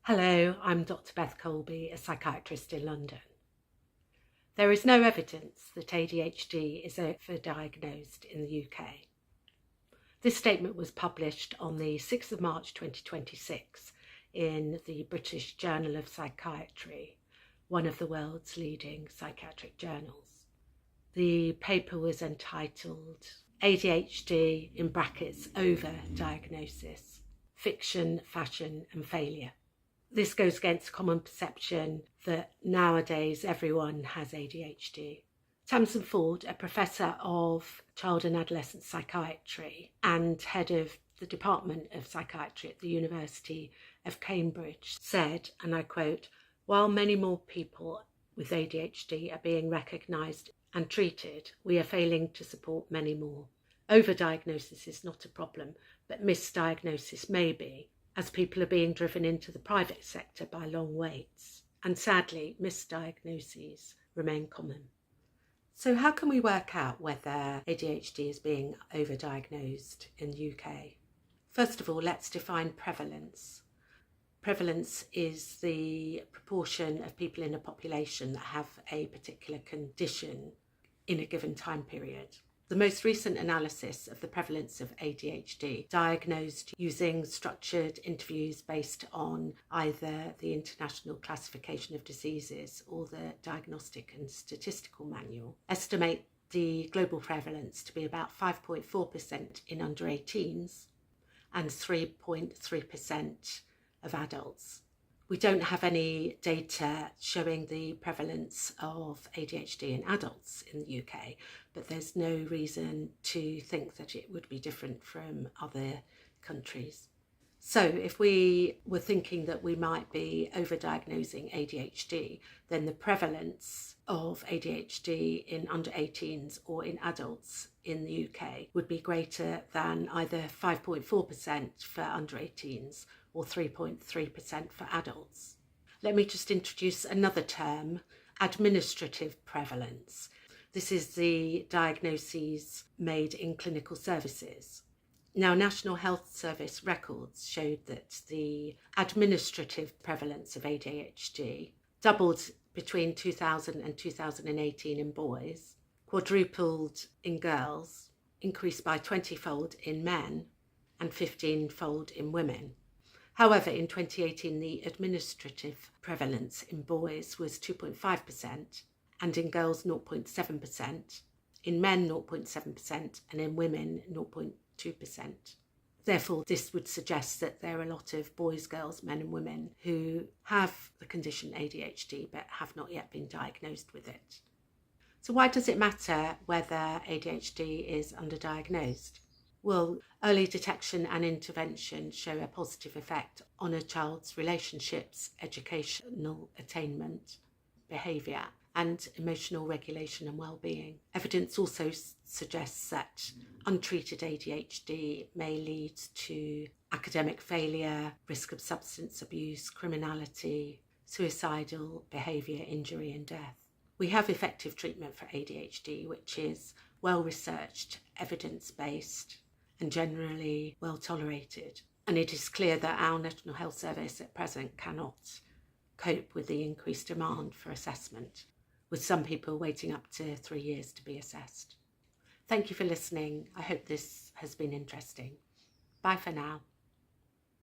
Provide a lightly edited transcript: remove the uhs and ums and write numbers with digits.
Hello, I'm Dr Beth Colby, a psychiatrist in London. There is no evidence that ADHD is overdiagnosed in the UK. This statement was published on the 6th of March 2026 in the British Journal of Psychiatry, one of the world's leading psychiatric journals. The paper was entitled ADHD in brackets overdiagnosis, fiction, fashion and failure. This goes against common perception that nowadays everyone has ADHD. Tamsin Ford, a professor of child and adolescent psychiatry and head of the Department of Psychiatry at the University of Cambridge, said, and I quote, "While many more people with ADHD are being recognised and treated, we are failing to support many more. Overdiagnosis is not a problem, but misdiagnosis may be, as people are being driven into the private sector by long waits. And sadly, misdiagnoses remain common." So how can we work out whether ADHD is being overdiagnosed in the UK? First of all, let's define prevalence. Prevalence is the proportion of people in a population that have a particular condition in a given time period. The most recent analysis of the prevalence of ADHD, diagnosed using structured interviews based on either the International Classification of Diseases or the Diagnostic and Statistical Manual, estimate the global prevalence to be about 5.4% in under 18s and 3.3% of adults. We don't have any data showing the prevalence of ADHD in adults in the UK, but there's no reason to think that it would be different from other countries. So if we were thinking that we might be overdiagnosing ADHD, then the prevalence of ADHD in under 18s or in adults in the UK would be greater than either 5.4% for under 18s or 3.3% for adults. Let me just introduce another term, administrative prevalence. This is the diagnoses made in clinical services. Now, National Health Service records showed that the administrative prevalence of ADHD doubled between 2000 and 2018 in boys, quadrupled in girls, increased by 20-fold in men, and 15-fold in women. However, in 2018, the administrative prevalence in boys was 2.5%, and in girls 0.7%, in men 0.7%, and in women 0.2%. Therefore, this would suggest that there are a lot of boys, girls, men and women who have the condition ADHD but have not yet been diagnosed with it. So why does it matter whether ADHD is underdiagnosed? Well, early detection and intervention show a positive effect on a child's relationships, educational attainment, behaviour, and emotional regulation and well-being. Evidence also suggests that untreated ADHD may lead to academic failure, risk of substance abuse, criminality, suicidal behaviour, injury and death. We have effective treatment for ADHD, which is well-researched, evidence-based, and generally well tolerated. And it is clear that our National Health Service at present cannot cope with the increased demand for assessment, with some people waiting up to 3 years to be assessed. Thank you for listening. I hope this has been interesting. Bye for now.